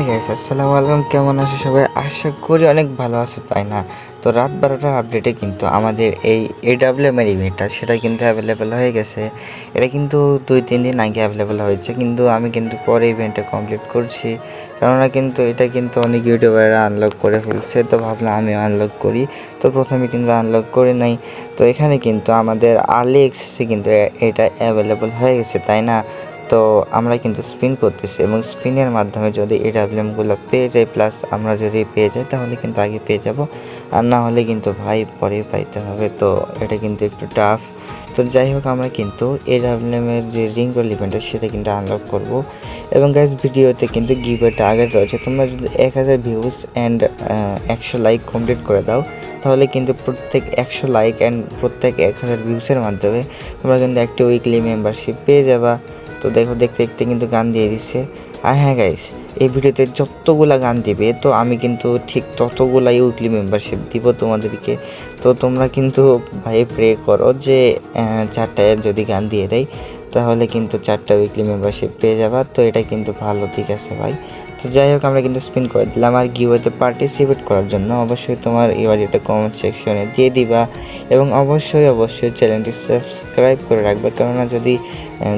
Guys, আসসালামু আলাইকুম। কেমন আছো সবাই? আশা করি অনেক ভালো আছো, তাই না? তো রাত 12টার আপডেটে কিন্তু আমাদের এই AWM এর ইভেন্টটা সেটা কিন্তু অ্যাভেলেবেল হয়ে গেছে। এটা কিন্তু 2-3 দিন আগে অ্যাভেলেবেল হয়েছে, কিন্তু আমি কিন্তু পরে ইভেন্টটা কমপ্লিট করছি। কেননা কিন্তু এটা কিন্তু অনেক ইউটিউবাররা আনলক করে ফেলছে, তো ভাবলাম আমিও আনলক করি। তো প্রথমে কিন্তু আনলক করে নাই। তো এখানে কিন্তু আমাদের আর্লি অ্যাক্সেসে কিন্তু এটা অ্যাভেলেবেল হয়ে গেছে, তাই না? তো আমরা কিন্তু স্পিন করতেছি এবং স্পিনের মাধ্যমে যদি AWMগুলো পেয়ে যাই, প্লাস আমরা যদি পেয়ে যাই তাহলে কিন্তু আগে পেয়ে যাব, আর না হলে কিন্তু ভাই পরে পাইতে হবে। তো এটা কিন্তু একটু টাফ। তো যাই হোক, আমরা কিন্তু AWM-এর যে রিং রোল ইভেন্টটা সেটা কিন্তু আনলক করব। এবং গাইজ, ভিডিওতে কিন্তু গিভওয়েটা আগে রয়েছে। তোমরা যদি 1000 ভিউজ অ্যান্ড 100 লাইক কমপ্লিট করে দাও, তাহলে কিন্তু প্রত্যেক 100 লাইক অ্যান্ড প্রত্যেক 1000 ভিউজের মাধ্যমে তোমরা কিন্তু একটি উইকলি মেম্বারশিপ পেয়ে যাবা। তো দেখো, দেখতে দেখতে কিন্তু গান দিয়ে দিচ্ছে। আর হ্যাঁ গাইস, এই ভিডিওতে যতগুলা গান দিবে তো আমি কিন্তু ঠিক ততগুলাই উইকলি মেম্বারশিপ দিব তোমাদেরকে। তো তোমরা কিন্তু ভাই প্রে করো যে 4টায় যদি গান দিয়ে দেয় তাহলে কিন্তু 4টা উইকলি মেম্বারশিপ পেয়ে যাবা। তো এটা কিন্তু ভালো দিক আছে ভাই। তো যাই হোক, আমরা কিন্তু স্পিন করে দিলাম। আর গিভওয়েতে পার্টিসিপেট করার জন্য অবশ্যই তোমার এবার এটা কমেন্ট সেকশনে দিয়ে দিবা, এবং অবশ্যই চ্যানেলটি সাবস্ক্রাইব করে রাখবে। কেননা যদি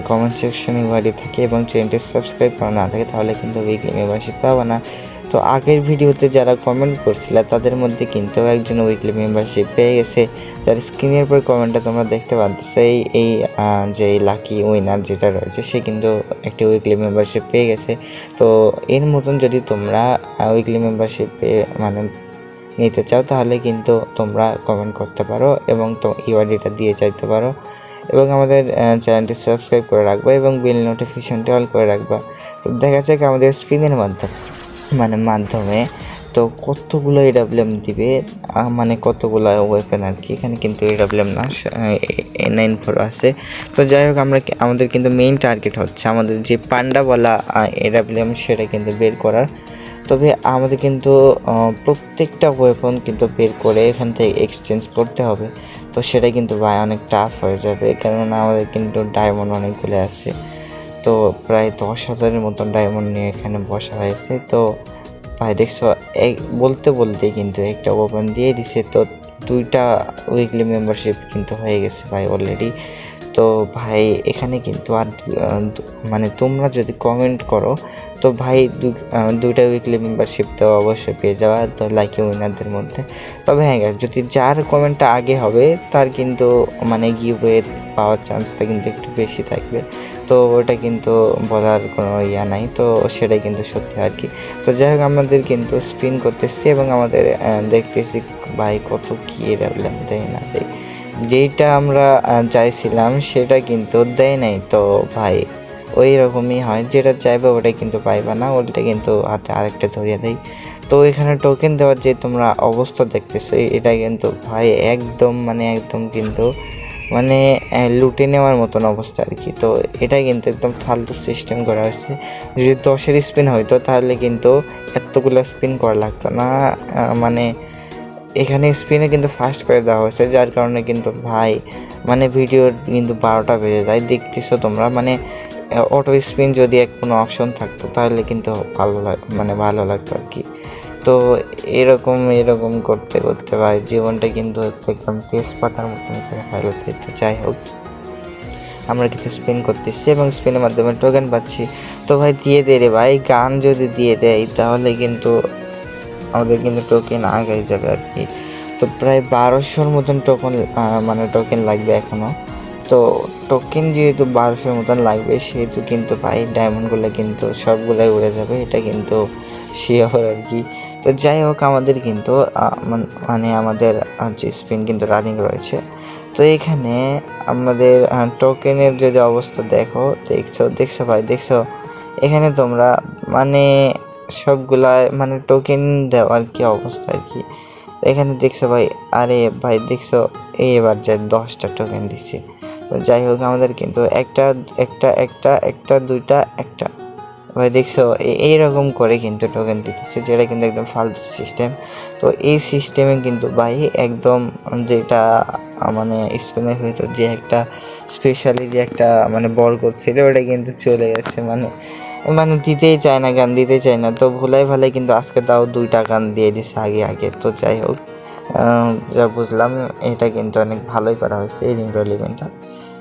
কমেন্ট সেকশনে ওয়ার্ডে থাকে এবং চ্যানেলটি সাবস্ক্রাইব করা না থাকে তাহলে কিন্তু উইকলি মেম্বারশিপ পাবে না। তো আগের ভিডিওতে যারা কমেন্ট করছিলে তাদের মধ্যে কিন্তু একজন উইকলি মেম্বারশিপ পেয়ে গেছে, যার স্ক্রিনের উপর কমেন্টটা তোমরা দেখতে পাচ্ছ। এই যে লাকি উইনার যেটা রয়েছে সে কিন্তু একটি উইকলি মেম্বারশিপ পেয়ে গেছে। তো এর মতন যদি তোমরা উইকলি মেম্বারশিপ মানে নিতে চাও তাহলে কিন্তু তোমরা কমেন্ট করতে পারো এবং তো ইউআইডিটা দিয়ে চাইতে পারো, এবং আমাদের চ্যানেলটি সাবস্ক্রাইব করে রাখবা এবং বেল নোটিফিকেশনটি অল করে রাখবা। তো দেখা যাক আমাদের স্পিনের মাধ্যমে তো কতগুলো AWM দিবে, মানে কতগুলো ওয়েপেন আর কি। এখানে কিন্তু AWM না, A94 আছে। তো যাই হোক, আমাদের কিন্তু মেইন টার্গেট হচ্ছে আমাদের যে পান্ডাওয়ালা AWM সেটা কিন্তু বের করার। তবে আমাদের কিন্তু প্রত্যেকটা ওয়েপন কিন্তু বের করে এখান থেকে এক্সচেঞ্জ করতে হবে। তো সেটা কিন্তু ভাই অনেক টাফ হয়ে যাবে, কেননা আমাদের কিন্তু ডায়মন্ড অনেকগুলো আছে। তো প্রায় 10,000-এর মতন ডায়মন্ড নিয়ে এখানে বসা হয়েছে। তো ভাই দেখছো, বলতেই কিন্তু একটা ওপেন দিয়ে দিছে। তো 2টা উইকলি মেম্বারশিপ কিন্তু হয়ে গেছে ভাই অলরেডি। তো ভাই এখানে কিন্তু আর মানে তোমরা যদি কমেন্ট করো তো ভাই 2টা উইকলি মেম্বারশিপ তো অবশ্যই পেয়ে যাওয়া, তো লাকি উইনারদের মধ্যে। তবে হ্যাঁ, যার কমেন্টটা আগে হবে তার কিন্তু মানে গিভওয়ে পাওয়ার চান্সটা কিন্তু একটু বেশি থাকবে। তো ওটা কিন্তু বলার কোনো নাই, তো সেটাই কিন্তু সত্যি আর কি। তো যাই হোক, আমাদের কিন্তু স্পিন করতেছি এবং আমাদের দেখতেছি ভাই কত কী এরাবলাম দেয় না দেয়। যেইটা আমরা চাইছিলাম সেটা কিন্তু দেয় নাই। তো ভাই ওই রকমই হয়, যেটা চাইবে ওটা কিন্তু পাইবা না, ওটা কিন্তু হাতে আরেকটা ধরিয়ে দেয়। তো এখানে টোকেন দেওয়ার যে তোমরা অবস্থা দেখতেছো, এটা কিন্তু ভাই একদম কিন্তু লুটে নেওয়ার মতন অবস্থা আর কি। তো এটা কিন্তু একদম ফালতু সিস্টেম করা হয়েছে। যদি 10-এর স্পিন হইতো তাহলে কিন্তু এতগুলো স্পিন করা লাগতো না। এখানে স্পিনে কিন্তু ফাস্ট করে দেওয়া হয়েছে, যার কারণে কিন্তু ভাই ভিডিওর কিন্তু 12টা বেজে যায়। দেখতেছো তোমরা, অটো স্পিন যদি কোনো অপশন থাকতো তাহলে কিন্তু ভালো লাগতো আর কি। তো এরকম করতে করতে ভাই জীবনটা কিন্তু একদম তেজপাতার মতন করে ফেলতে। তো যাই হোক, আমরা কিছু স্পিন করতেছি এবং স্পিনের মাধ্যমে টোকেন পাচ্ছি। তো ভাই দিয়ে দে রে ভাই, গান যদি দিয়ে দেয় তাহলে কিন্তু আমাদের কিন্তু টোকেন আগে যাবে আর কি। তো প্রায় 1200-র মতন টোকেন লাগবে এখনও। তো টোকেন যেহেতু 1200-র মতন লাগবে সেহেতু কিন্তু ভাই ডায়মন্ডগুলো কিন্তু সবগুলাই উড়ে যাবে, এটা কিন্তু শিওর আর কি। তো যাই হোক, আমাদের কিন্তু আমাদের যে স্পিন কিন্তু রানিং রয়েছে। তো এখানে আমাদের টোকেনের যদি অবস্থা দেখছো ভাই, এখানে তোমরা সবগুলা টোকেন দেওয়ার কি অবস্থা আর কি। এখানে দেখছো ভাই, আরে ভাই দেখছো, এবার যে 10টা টোকেন দিচ্ছে। তো যাই হোক, আমাদের কিন্তু একটা দুইটা একটা ভাই দেখছো এইরকম করে কিন্তু টোকেন দিতেছে, যেটা কিন্তু একদম ফালতু সিস্টেম। তো এই সিস্টেমে কিন্তু ভাই একদম যেটা স্পেনের ভিতর যে একটা স্পেশালি যে একটা বরকত ছিল ওটা কিন্তু চলে গেছে। মানে দিতেই চায় না, গান দিতে চায় না। তো ভুলাই ভালাই কিন্তু আজকে তাও 2টা গান দিয়ে দিছে আগে। তো যাই হোক, যা বুঝলাম এটা কিন্তু অনেক ভালোই করা হয়েছে এই রিংরোল ইভেন্টটা।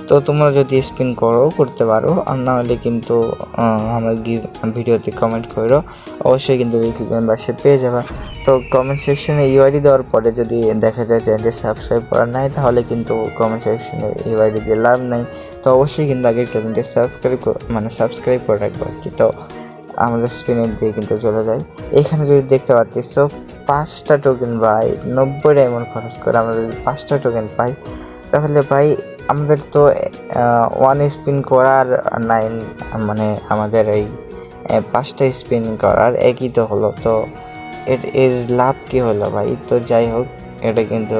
তো তোমরা যদি স্পিন করতে পারো, আর না হলে কিন্তু আমার ভিডিওতে কমেন্ট করো, অবশ্যই কিন্তু উইকলি মেম্বারশিপ পেয়ে যাবা। তো কমেন্ট সেকশনে ইউআইডি দেওয়ার পরে যদি দেখা যায় চ্যানেলটি সাবস্ক্রাইব করা নাই, তাহলে কিন্তু কমেন্ট সেকশনে ইউআইডি দিয়ে লাভ নাই। তো অবশ্যই কিন্তু আগে চ্যানেলটি সাবস্ক্রাইব করে রাখবো আর কি। তো আমাদের স্পিনের দিয়ে কিন্তু চলে যায়। এখানে যদি দেখতে পাচ্ছিস 5টা টোকেন ভাই, 90 ডায়মন্ড খরচ করে আমরা যদি 5টা টোকেন পাই, তাহলে ভাই আমাদের তো 1 স্পিন করার 9 মানে আমাদের এই 5টা স্পিন করার একই তো হলো। তো এর লাভ কী হলো ভাই? তো যাই হোক, এটা কিন্তু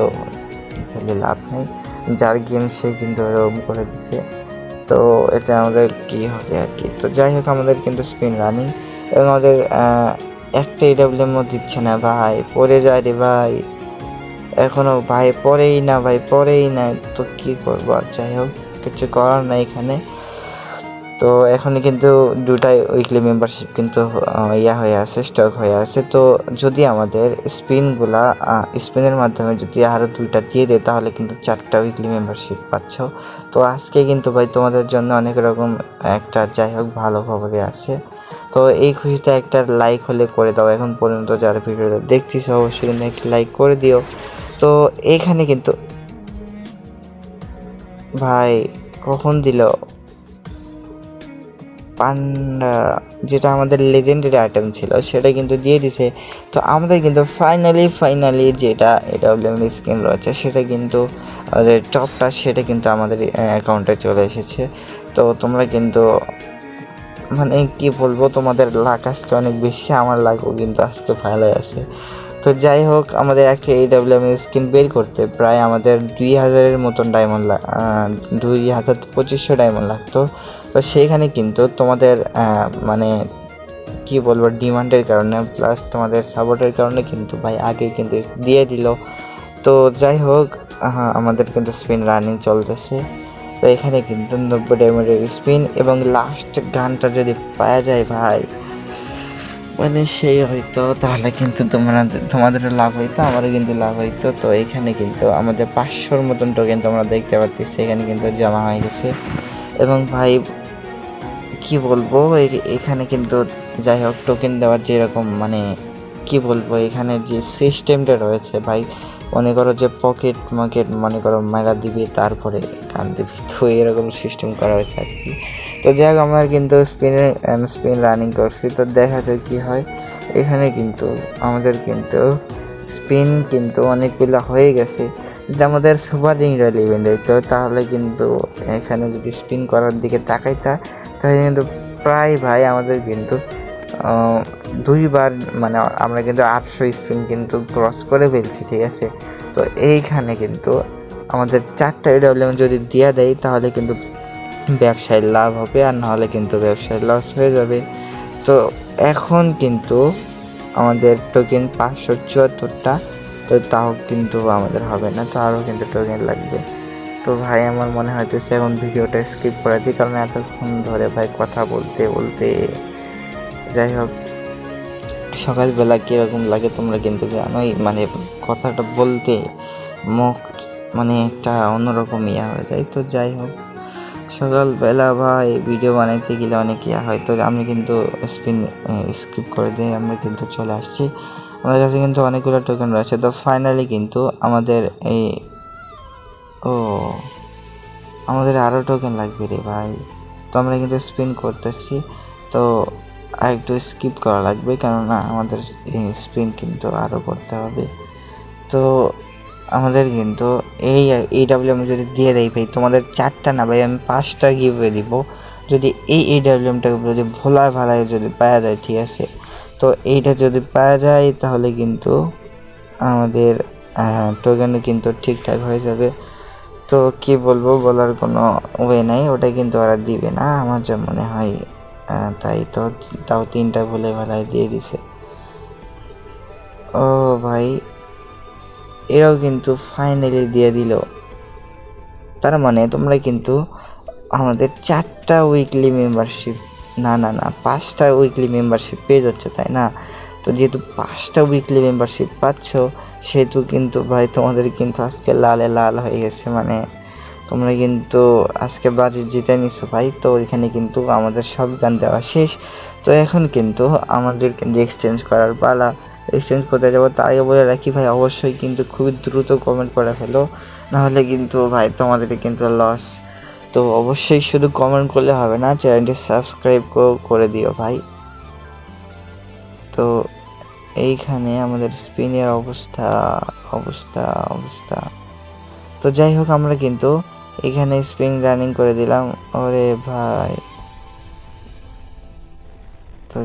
লাভ নেই। যার গেম সে কিন্তু এরকম করে দিছে। তো এটা আমাদের কী হবে আর কি। তো যাই হোক, আমাদের কিন্তু স্পিন রানিং এবং আমাদের একটা এডাব্লিউএমও দিচ্ছে না ভাই, পড়ে যায় রে ভাই এখনও ভাই, পড়েই না। তো কী করবো আর, যাই হোক কিছু করার নাই এখানে। তো এখনই কিন্তু 2টাই উইকলি মেম্বারশিপ কিন্তু হয়ে আছে, স্টক হয়ে আছে। তো যদি আমাদের স্পিনের মাধ্যমে যদি আরও 2টা দিয়ে দেয়, তাহলে কিন্তু 4টা উইকলি মেম্বারশিপ পাচ্ছ। তো আজকে কিন্তু ভাই তোমাদের জন্য অনেক রকম একটা, যাই হোক, ভালো খবরই আছে। তো এই খুশিটা একটা লাইক হলে করে দাও। এখন পর্যন্ত যারা ভিডিওটা দেখছিস অবশ্যই কিন্তু একটা লাইক করে দিও। তো এইখানে কিন্তু ভাই কখন দিল পান্ডা, যেটা আমাদের লেজেন্ডারি আইটেম ছিল সেটা কিন্তু দিয়ে দিছে। তো আমাদের কিন্তু ফাইনালি যেটা স্কিন রয়েছে সেটা কিন্তু টপটা সেটা কিন্তু আমাদের অ্যাকাউন্টে চলে এসেছে। তো তোমরা কিন্তু মানে কি বলবো, তোমাদের লাক আজকে অনেক বেশি, আমার লাকও কিন্তু আজকে ভালো আছে। তো যাই হোক, আমাদের একটা স্কিন বের করতে প্রায় আমাদের 2000-এর মতন ডায়মন্ড 2500 ডায়মন্ড লাগতো। তো সেইখানে কিন্তু তোমাদের মানে কি বলবো, ডিমান্ডের কারণে প্লাস তোমাদের সাপোর্টের কারণে কিন্তু ভাই আগে কিন্তু দিয়ে দিল। তো যাই হোক, আমাদের কিন্তু স্পিন রানিং চলতেছে। তো এখানে কিন্তু 90 ডায়মন্ডের স্পিন এবং লাস্ট গানটা যদি পাওয়া যায় ভাই, মানে সেই হয়তো, তাহলে কিন্তু তোমাদেরও লাভ হইতো, আমারও কিন্তু লাভ হইতো। তো এখানে কিন্তু আমাদের 500-র মতন টোকেন তোমরা দেখতে পাচ্ছি সেখানে কিন্তু জমা হয়ে গেছে। এবং ভাই কি বলবো, এখানে কিন্তু যাই হোক টোকেন দেওয়ার যেরকম মানে কি বলবো, এখানে যে সিস্টেমটা রয়েছে ভাই, মনে করো যে পকেট মনে করো মেরা দিবি তারপরে গান দিবি, তো এরকম সিস্টেম করা হয়েছে আর কি। তো যাই হোক, আমরা কিন্তু স্পিন রানিং করছি, তো দেখা যায় কী হয়। এখানে কিন্তু আমাদের কিন্তু স্পিন কিন্তু অনেকগুলো হয়ে গেছে। যদি আমাদের সুপার রিং রয়্যাল ইভেন্ট হইতো, তাহলে কিন্তু এখানে যদি স্পিন করার দিকে তাকাইতা, তাহলে কিন্তু প্রায় ভাই আমাদের কিন্তু 2বার মানে আমরা কিন্তু 800 স্পিন কিন্তু ক্রস করে ফেলছি, ঠিক আছে। তো এইখানে কিন্তু আমাদের 4টা এডাব্লিউএম যদি দিয়ে দেয়, তাহলে কিন্তু ব্যবসায় লাভ হবে, আর নাহলে কিন্তু ব্যবসায় লস হয়ে যাবে। তো এখন কিন্তু আমাদের টোকেন 574টা, তো তাও কিন্তু আমাদের হবে না, তো আরও কিন্তু টোকেন লাগবে। তো ভাই আমার মনে হইতেছে এখন ভিডিওটা স্কিপ করে দিই, কারণ এতক্ষণ ধরে ভাই কথা বলতে যাই হোক, সকালবেলা কীরকম লাগে তোমরা কিন্তু জানোই, মানে কথাটা বলতে মুখ মানে একটা অন্যরকম হয়ে যায়। তো যাই হোক, সকালবেলা ভাই ভিডিও বানাইতে গেলে অনেক হয়। তো আমি কিন্তু স্কিপ করে দিয়ে আমরা কিন্তু চলে আসছি। আমাদের কাছে কিন্তু অনেকগুলো টোকেন রয়েছে। তো ফাইনালি কিন্তু আমাদের আমাদের আরও টোকেন লাগবে রে ভাই। তো আমরা কিন্তু স্পিন করতেছি, তো আর একটু স্কিপ করা লাগবে, কেননা আমাদের স্পিন কিন্তু আরও করতে হবে। তো আমাদের কিন্তু এইডাব্লিউএম যদি দিয়ে দেয় ভাই, তোমাদের 4টা না ভাই, আমি 5টা গিভওয়ে দিব যদি এইডাব্লিউএমটাকে যদি ভালায় যদি পাওয়া যায়, ঠিক আছে। তো এইটা যদি পাওয়া যায়, তাহলে কিন্তু আমাদের টোকেনও কিন্তু ঠিকঠাক হয়ে যাবে। তো কি বলবো, বলার কোনো ওয়ে নাই, ওটা কিন্তু ওরা দিবে না আমার যা মনে হয়। তাই তো, তাও 3টা ভালায় দিয়ে দিছে। ও ভাই, এরাও কিন্তু ফাইনালি দিয়ে দিল। তার মানে তোমরা কিন্তু আমাদের 4টা উইকলি মেম্বারশিপ না না না 5টা উইকলি মেম্বারশিপ পেয়ে যাচ্ছে তাই না? তো যেহেতু 5টা উইকলি মেম্বারশিপ পাচ্ছ, সেহেতু কিন্তু ভাই তোমাদের কিন্তু আজকে লালে লাল হয়ে গেছে। মানে তোমরা কিন্তু আজকে বাজি জিতে নিছো ভাই। তো এখানে কিন্তু আমাদের সব গান দেওয়া শেষ। তো এখন কিন্তু আমাদের কিন্তু এক্সচেঞ্জ করার পালা। এক্সচেঞ্জ করতে যাবো তার আগে বলে রাখি ভাই, অবশ্যই কিন্তু খুবই দ্রুত কমেন্ট করে ফেলো, নাহলে কিন্তু ভাই তোমাদের কিন্তু লস। তো অবশ্যই শুধু কমেন্ট করলে হবে না, চ্যানেলটি সাবস্ক্রাইব করে দিও ভাই। তো এইখানে আমাদের স্পিনের অবস্থা অবস্থা অবস্থা তো যাই হোক, আমরা কিন্তু এখানে স্পিন রানিং করে দিলাম। ওরে ভাই, তো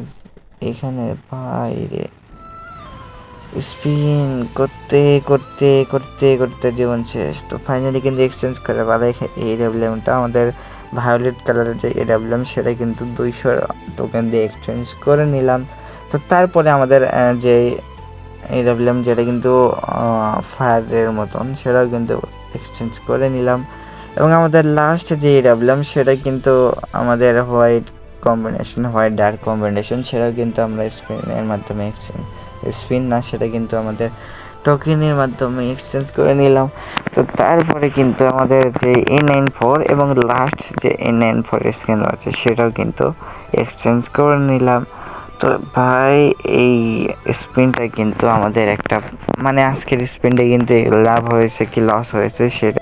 এখানে ভাই রে, স্পিন করতে করতে করতে করতে জীবন শেষ। তো ফাইনালি কিন্তু এক্সচেঞ্জ করে বলা, এই ডাব্লিউএমটা আমাদের ভায়োলেট কালারের যে এডাব্লিউএম, সেটা কিন্তু 200 টোকেন দিয়ে এক্সচেঞ্জ করে নিলাম। তো তারপরে আমাদের যে এডাব্লিউএম যেটা কিন্তু ফায়ারের মতন, সেটাও কিন্তু এক্সচেঞ্জ করে নিলাম। এবং আমাদের লাস্ট যে এডাব্লিউএম, সেটা কিন্তু আমাদের white combination, white dark combination, সেটাও কিন্তু আমরা স্পিনের মাধ্যমে স্পিন না, সেটা কিন্তু আমাদের টোকেনের মাধ্যমে এক্সচেঞ্জ করে নিলাম। তো তারপরে কিন্তু আমাদের যে A94 এবং লাস্ট যে A94 স্ক্যান আছে, সেটাও কিন্তু এক্সচেঞ্জ করে নিলাম। তো ভাই এই স্পিনটা কিন্তু আমাদের একটা, মানে আজকের স্পিনটা কিন্তু লাভ হয়েছে কি লস হয়েছে সেটা